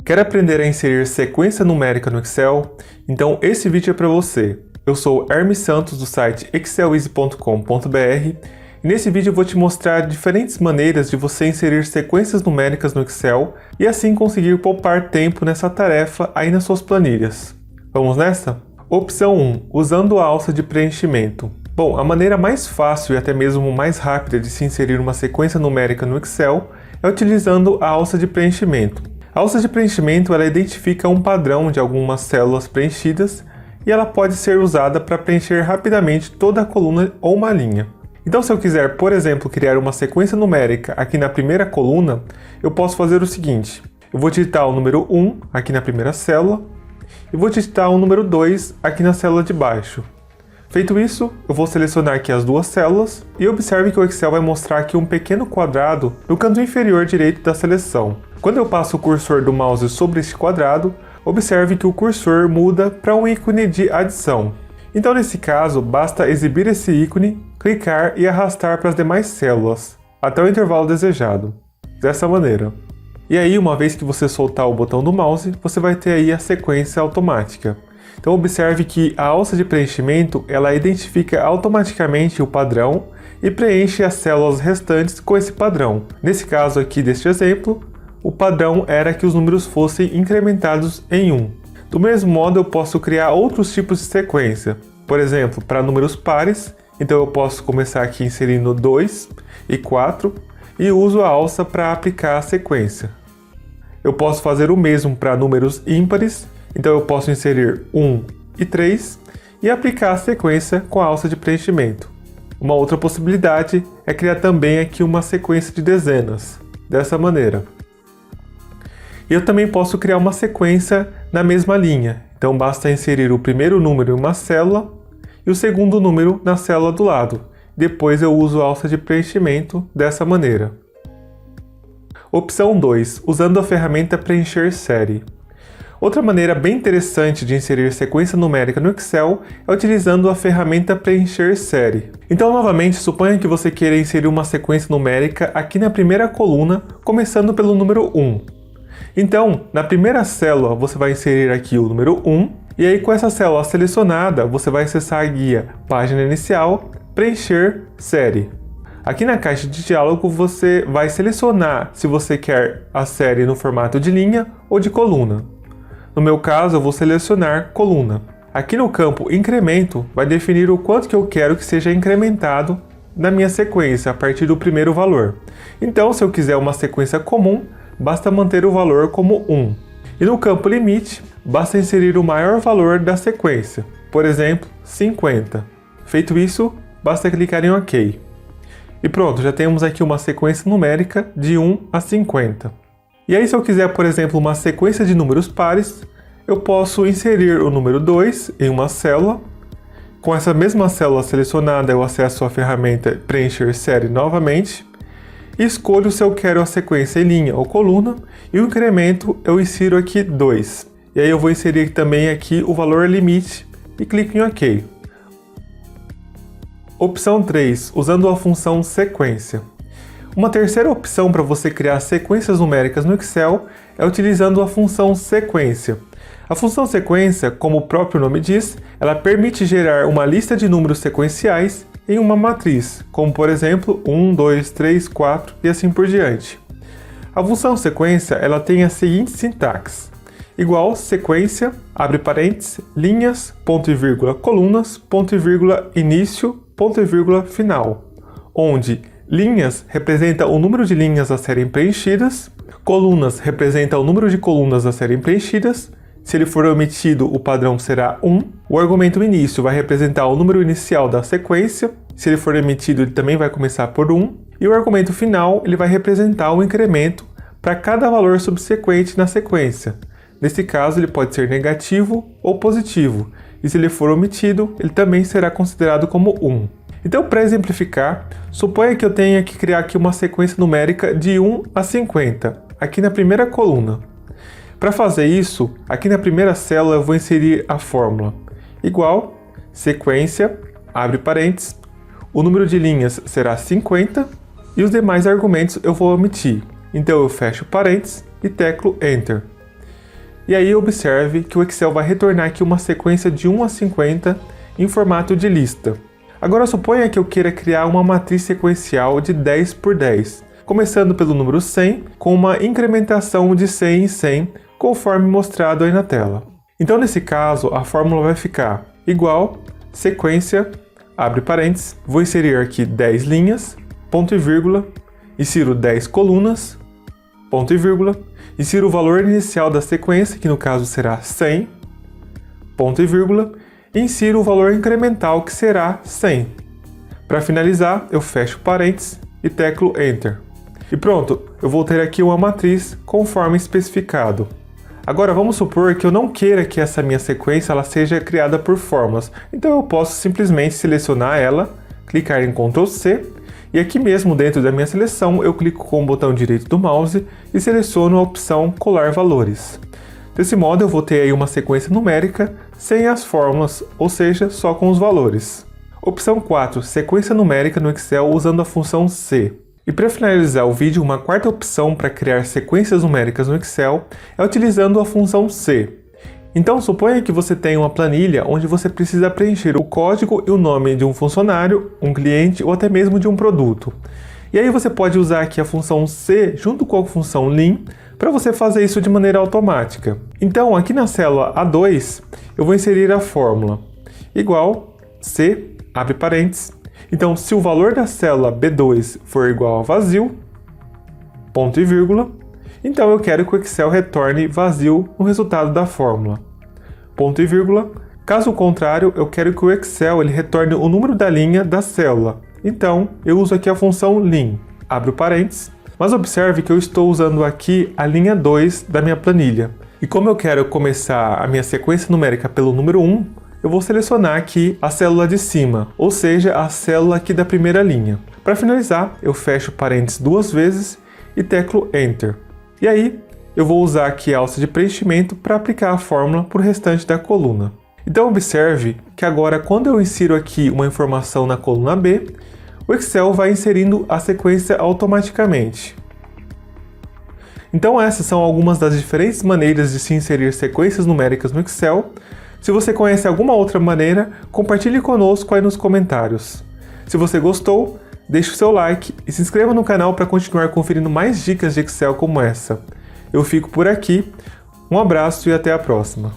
Quer aprender a inserir sequência numérica no Excel? Então esse vídeo é para você. Eu sou Hermes Santos do site exceleasy.com.br e nesse vídeo eu vou te mostrar diferentes maneiras de você inserir sequências numéricas no Excel e assim conseguir poupar tempo nessa tarefa aí nas suas planilhas. Vamos nessa? Opção 1. Usando a alça de preenchimento. Bom, a maneira mais fácil e até mesmo mais rápida de se inserir uma sequência numérica no Excel é utilizando a alça de preenchimento. A alça de preenchimento ela identifica um padrão de algumas células preenchidas e ela pode ser usada para preencher rapidamente toda a coluna ou uma linha. Então, se eu quiser, por exemplo, criar uma sequência numérica aqui na primeira coluna, eu posso fazer o seguinte. Eu vou digitar o número 1 aqui na primeira célula e vou digitar o número 2 aqui na célula de baixo. Feito isso, eu vou selecionar aqui as duas células e observe que o Excel vai mostrar aqui um pequeno quadrado no canto inferior direito da seleção. Quando eu passo o cursor do mouse sobre este quadrado, observe que o cursor muda para um ícone de adição. Então, nesse caso, basta exibir esse ícone, clicar e arrastar para as demais células, até o intervalo desejado. Dessa maneira. E aí, uma vez que você soltar o botão do mouse, você vai ter aí a sequência automática. Então, observe que a alça de preenchimento, ela identifica automaticamente o padrão e preenche as células restantes com esse padrão. Nesse caso aqui deste exemplo, o padrão era que os números fossem incrementados em 1. Do mesmo modo, eu posso criar outros tipos de sequência. Por exemplo, para números pares, então eu posso começar aqui inserindo 2 e 4 e uso a alça para aplicar a sequência. Eu posso fazer o mesmo para números ímpares, então eu posso inserir 1 e 3 e aplicar a sequência com a alça de preenchimento. Uma outra possibilidade é criar também aqui uma sequência de dezenas, dessa maneira. E eu também posso criar uma sequência na mesma linha. Então basta inserir o primeiro número em uma célula e o segundo número na célula do lado. Depois eu uso a alça de preenchimento dessa maneira. Opção 2. Usando a ferramenta Preencher Série. Outra maneira bem interessante de inserir sequência numérica no Excel é utilizando a ferramenta Preencher Série. Então, novamente, suponha que você queira inserir uma sequência numérica aqui na primeira coluna, começando pelo número 1. Então, na primeira célula, você vai inserir aqui o número 1, e aí com essa célula selecionada, você vai acessar a guia Página Inicial, Preencher Série. Aqui na caixa de diálogo, você vai selecionar se você quer a série no formato de linha ou de coluna. No meu caso, eu vou selecionar coluna. Aqui no campo Incremento, vai definir o quanto que eu quero que seja incrementado na minha sequência, a partir do primeiro valor. Então, se eu quiser uma sequência comum, basta manter o valor como 1. E no campo Limite, basta inserir o maior valor da sequência, por exemplo, 50. Feito isso, basta clicar em OK. E pronto, já temos aqui uma sequência numérica de 1 a 50. E aí, se eu quiser, por exemplo, uma sequência de números pares, eu posso inserir o número 2 em uma célula. Com essa mesma célula selecionada, eu acesso a ferramenta Preencher Série novamente. E escolho se eu quero a sequência em linha ou coluna, e o incremento eu insiro aqui 2. E aí eu vou inserir também aqui o valor limite e clico em OK. Opção 3. Usando a função sequência. Uma terceira opção para você criar sequências numéricas no Excel é utilizando a função sequência. A função sequência, como o próprio nome diz, ela permite gerar uma lista de números sequenciais em uma matriz, como por exemplo 1, 2, 3, 4 e assim por diante. A função sequência ela tem a seguinte sintaxe: igual sequência, abre parênteses, linhas, ponto e vírgula, colunas, ponto e vírgula, início, ponto e vírgula, final, onde linhas representa o número de linhas a serem preenchidas, colunas representa o número de colunas a serem preenchidas. Se ele for omitido, o padrão será 1. O argumento início vai representar o número inicial da sequência. Se ele for omitido, ele também vai começar por 1. E o argumento final ele vai representar o incremento para cada valor subsequente na sequência. Nesse caso, ele pode ser negativo ou positivo. E se ele for omitido, ele também será considerado como 1. Então, para exemplificar, suponha que eu tenha que criar aqui uma sequência numérica de 1 a 50, aqui na primeira coluna. Para fazer isso, aqui na primeira célula eu vou inserir a fórmula igual sequência, abre parênteses, o número de linhas será 50 e os demais argumentos eu vou omitir. Então eu fecho parênteses e teclo Enter. E aí observe que o Excel vai retornar aqui uma sequência de 1 a 50 em formato de lista. Agora suponha que eu queira criar uma matriz sequencial de 10 por 10, começando pelo número 100, com uma incrementação de 100 em 100, conforme mostrado aí na tela. Então nesse caso, a fórmula vai ficar igual, sequência, abre parênteses, vou inserir aqui 10 linhas, ponto e vírgula, insiro 10 colunas, ponto e vírgula, insiro o valor inicial da sequência, que no caso será 100, ponto e vírgula, e insiro o valor incremental, que será 100. Para finalizar, eu fecho parênteses e teclo Enter. E pronto, eu vou ter aqui uma matriz conforme especificado. Agora vamos supor que eu não queira que essa minha sequência ela seja criada por fórmulas, então eu posso simplesmente selecionar ela, clicar em Ctrl C, e aqui mesmo dentro da minha seleção eu clico com o botão direito do mouse e seleciono a opção Colar Valores. Desse modo eu vou ter aí uma sequência numérica sem as fórmulas, ou seja, só com os valores. Opção 4, sequência numérica no Excel usando a função C. E para finalizar o vídeo, uma quarta opção para criar sequências numéricas no Excel é utilizando a função C. Então suponha que você tem uma planilha onde você precisa preencher o código e o nome de um funcionário, um cliente ou até mesmo de um produto. E aí você pode usar aqui a função C junto com a função lim para você fazer isso de maneira automática. Então aqui na célula A2 eu vou inserir a fórmula igual C, abre parênteses. Então se o valor da célula B2 for igual a vazio, ponto e vírgula, então eu quero que o Excel retorne vazio no resultado da fórmula, ponto e vírgula. Caso contrário, eu quero que o Excel ele retorne o número da linha da célula. Então eu uso aqui a função lim, abre parênteses. Mas observe que eu estou usando aqui a linha 2 da minha planilha. E como eu quero começar a minha sequência numérica pelo número 1, eu vou selecionar aqui a célula de cima, ou seja, a célula aqui da primeira linha. Para finalizar, eu fecho parênteses 2 vezes e teclo Enter. E aí, eu vou usar aqui a alça de preenchimento para aplicar a fórmula para o restante da coluna. Então observe que agora quando eu insiro aqui uma informação na coluna B, o Excel vai inserindo a sequência automaticamente. Então essas são algumas das diferentes maneiras de se inserir sequências numéricas no Excel. Se você conhece alguma outra maneira, compartilhe conosco aí nos comentários. Se você gostou, deixe o seu like e se inscreva no canal para continuar conferindo mais dicas de Excel como essa. Eu fico por aqui, um abraço e até a próxima.